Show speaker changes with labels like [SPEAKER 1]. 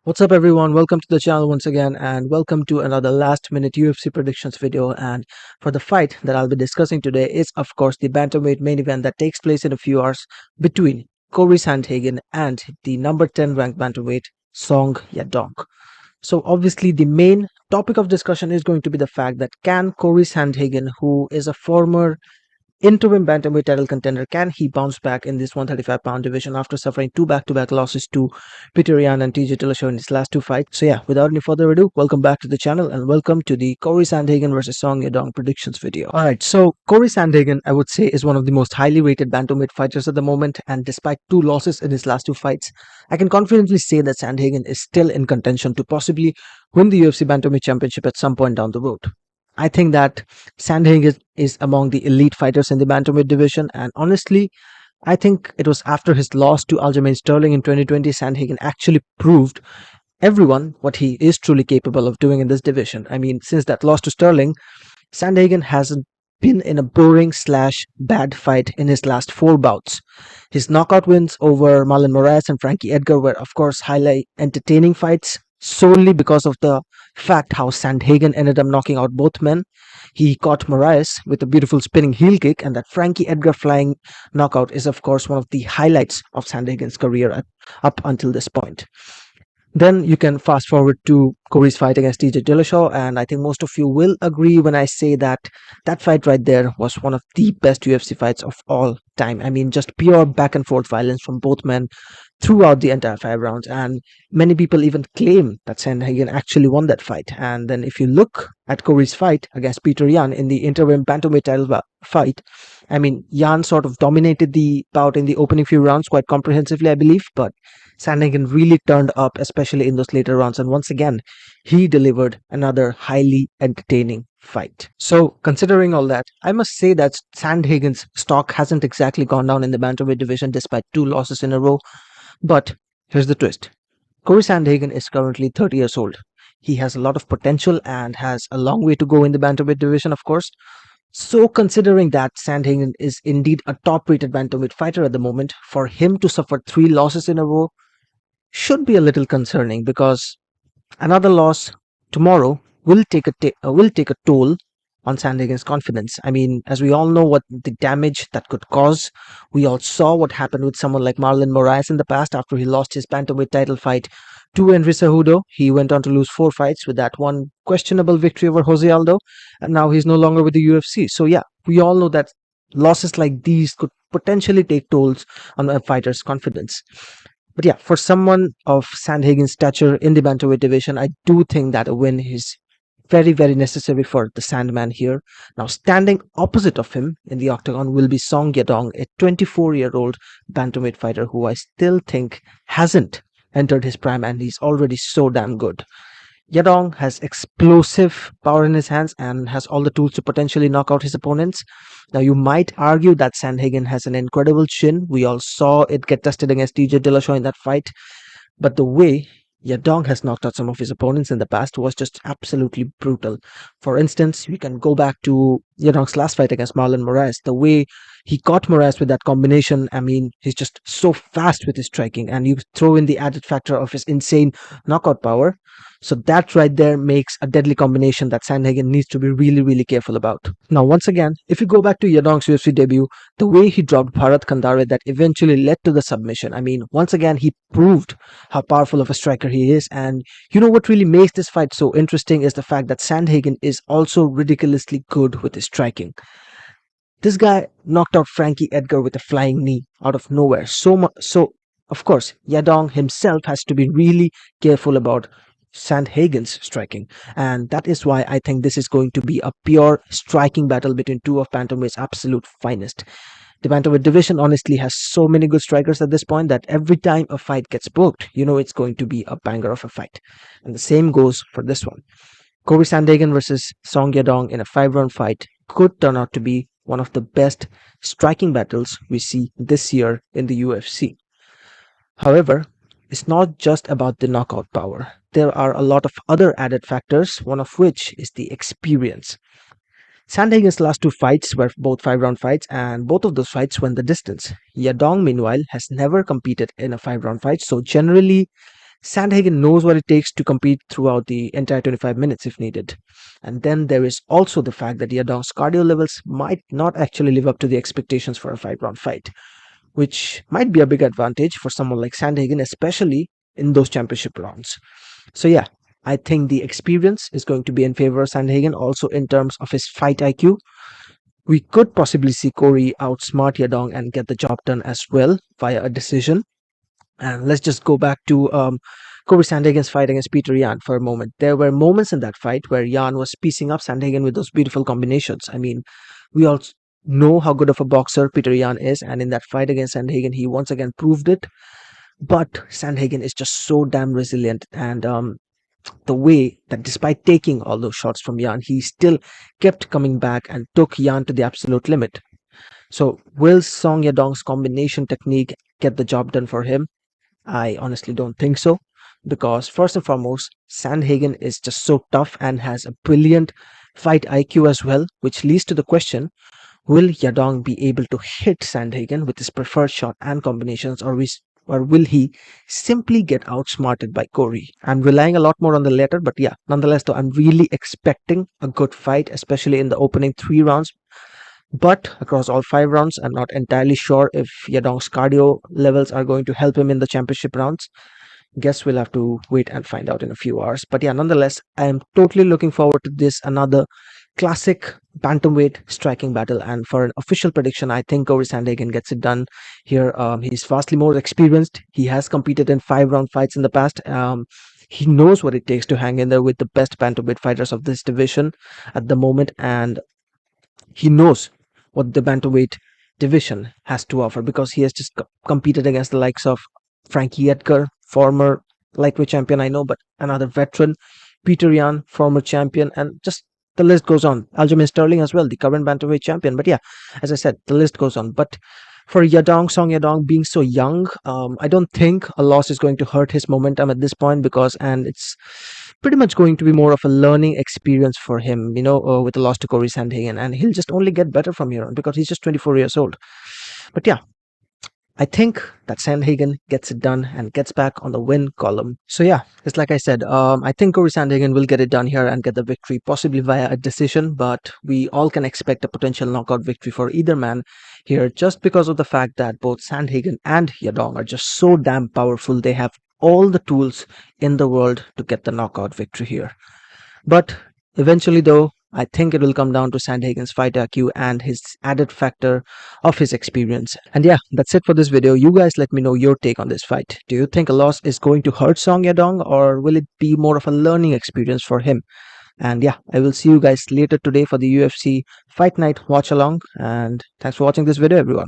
[SPEAKER 1] What's up everyone, welcome to the channel once again and welcome to another last minute UFC predictions video. And for the fight that I'll be discussing today is of course the bantamweight main event that takes place in a few hours between Cory Sandhagen and the number 10 ranked bantamweight Song Yadong. So obviously the main topic of discussion is going to be the fact that can Cory Sandhagen, who is a former interim bantamweight title contender, can he bounce back in this 135-pound division after suffering two back-to-back losses to Peter Yan and TJ Dillashaw in his last two fights? So yeah, without any further ado, welcome back to the channel and welcome to the Cory Sandhagen versus Song Yadong predictions video. Alright, so Cory Sandhagen, I would say, is one of the most highly rated bantamweight fighters at the moment, and despite two losses in his last two fights, I can confidently say that Sandhagen is still in contention to possibly win the UFC bantamweight championship at some point down the road. I think that Sandhagen is among the elite fighters in the bantamweight division, and honestly, I think it was after his loss to Aljamain Sterling in 2020, Sandhagen actually proved everyone what he is truly capable of doing in this division. I mean, since that loss to Sterling, Sandhagen hasn't been in a boring slash bad fight in his last four bouts. His knockout wins over Marlon Moraes and Frankie Edgar were, of course, highly entertaining fights solely because of the fact how Sandhagen ended up knocking out both men. He caught Moraes with a beautiful spinning heel kick, and that Frankie Edgar flying knockout is, of course, one of the highlights of Sandhagen's career up until this point. Then you can fast forward to Cory's fight against TJ Dillashaw, and I think most of you will agree when I say that that fight right there was one of the best UFC fights of all time. I mean, just pure back and forth violence from both men throughout the entire 5 rounds, and many people even claim that Sandhagen actually won that fight. And then if you look at Cory's fight against Peter Yan in the interim bantamweight title fight, I mean, Yan sort of dominated the bout in the opening few rounds quite comprehensively, I believe, but Sandhagen really turned up, especially in those later rounds, and once again, he delivered another highly entertaining fight. So, considering all that, I must say that Sandhagen's stock hasn't exactly gone down in the bantamweight division despite two losses in a row. But here's the twist. Cory Sandhagen is currently 30 years old. He has a lot of potential and has a long way to go in the bantamweight division, of course. So, considering that Sandhagen is indeed a top-rated bantamweight fighter at the moment, for him to suffer three losses in a row should be a little concerning, because another loss tomorrow will take a toll on Sandhagens' confidence. I mean, as we all know what the damage that could cause. We all saw what happened with someone like Marlon Moraes in the past after he lost his bantamweight title fight to Henry Cejudo. He went on to lose four fights with that one questionable victory over Jose Aldo, and now he's no longer with the UFC. So yeah, we all know that losses like these could potentially take tolls on a fighter's confidence. But yeah, for someone of Sandhagen's stature in the bantamweight division, I do think that a win is very, very necessary for the Sandman here. Now, standing opposite of him in the octagon will be Song Yadong, a 24-year-old bantamweight fighter who I still think hasn't entered his prime, and he's already so damn good. Yadong has explosive power in his hands and has all the tools to potentially knock out his opponents. Now, you might argue that Sandhagen has an incredible chin. We all saw it get tested against TJ Dillashaw in that fight. But the way Yadong has knocked out some of his opponents in the past was just absolutely brutal. For instance, we can go back to Yadong's last fight against Marlon Moraes. The way he caught Moraes with that combination, I mean, he's just so fast with his striking, and you throw in the added factor of his insane knockout power. So that right there makes a deadly combination that Sandhagen needs to be really, really careful about. Now, once again, if you go back to Yadong's UFC debut, the way he dropped Bharat Kandare that eventually led to the submission, I mean, once again, he proved how powerful of a striker he is. And you know what really makes this fight so interesting is the fact that Sandhagen is also ridiculously good with his striking. This guy knocked out Frankie Edgar with a flying knee out of nowhere. So of course, Yadong himself has to be really careful about Sandhagen's striking, and that is why I think this is going to be a pure striking battle between two of bantamweight's absolute finest. The bantamweight division honestly has so many good strikers at this point that every time a fight gets booked, you know it's going to be a banger of a fight. And the same goes for this one. Cory Sandhagen versus Song Yadong in a 5-round fight could turn out to be one of the best striking battles we see this year in the UFC. However, it's not just about the knockout power. There are a lot of other added factors, one of which is the experience. Sandhagen's last two fights were both 5-round fights, and both of those fights went the distance. Yadong, meanwhile, has never competed in a 5-round fight, so generally Sandhagen knows what it takes to compete throughout the entire 25 minutes if needed. And then there is also the fact that Yadong's cardio levels might not actually live up to the expectations for a 5 round fight, which might be a big advantage for someone like Sandhagen, especially in those championship rounds. So yeah, I think the experience is going to be in favor of Sandhagen. Also in terms of his fight IQ, we could possibly see Cory outsmart Yadong and get the job done as well via a decision. And let's just go back to Cory Sandhagen's fight against Peter Yan for a moment. There were moments in that fight where Yan was piecing up Sandhagen with those beautiful combinations. I mean, we all know how good of a boxer Peter Yan is, and in that fight against Sandhagen, he once again proved it. But Sandhagen is just so damn resilient, and the way that despite taking all those shots from Yan, he still kept coming back and took Yan to the absolute limit. So, will Song Yadong's combination technique get the job done for him? I honestly don't think so, because first and foremost, Sandhagen is just so tough and has a brilliant fight IQ as well, which leads to the question: will Yadong be able to hit Sandhagen with his preferred shot and combinations, or will he simply get outsmarted by Cory? I'm relying a lot more on the latter, but yeah, nonetheless, though, I'm really expecting a good fight, especially in the opening 3 rounds. But across all 5 rounds, I'm not entirely sure if Yadong's cardio levels are going to help him in the championship rounds. Guess we'll have to wait and find out in a few hours. But yeah, nonetheless, I am totally looking forward to this another classic bantamweight striking battle. And for an official prediction, I think Cory Sandhagen gets it done here. He's vastly more experienced. He has competed in 5 round fights in the past. He knows what it takes to hang in there with the best bantamweight fighters of this division at the moment, and he knows what the bantamweight division has to offer because he has just competed against the likes of Frankie Edgar, former lightweight champion, I know, but another veteran, Peter Yan, former champion, and just the list goes on. Aljamain Sterling as well, the current bantamweight champion. But yeah, as I said, the list goes on. But for Yadong, Song Yadong being so young, I don't think a loss is going to hurt his momentum at this point and it's pretty much going to be more of a learning experience for him, with the loss to Cory Sandhagen, and he'll just only get better from here on because he's just 24 years old. But yeah, I think that Sandhagen gets it done and gets back on the win column. So yeah, it's like I said, I think Cory Sandhagen will get it done here and get the victory, possibly via a decision, but we all can expect a potential knockout victory for either man here just because of the fact that both Sandhagen and Yadong are just so damn powerful. They have all the tools in the world to get the knockout victory here. But eventually, though, I think it will come down to Sandhagen's fight IQ and his added factor of his experience. And yeah, that's it for this video. You guys let me know your take on this fight. Do you think a loss is going to hurt Song Yadong, or will it be more of a learning experience for him? And yeah, I will see you guys later today for the UFC Fight Night watch along. And thanks for watching this video, everyone.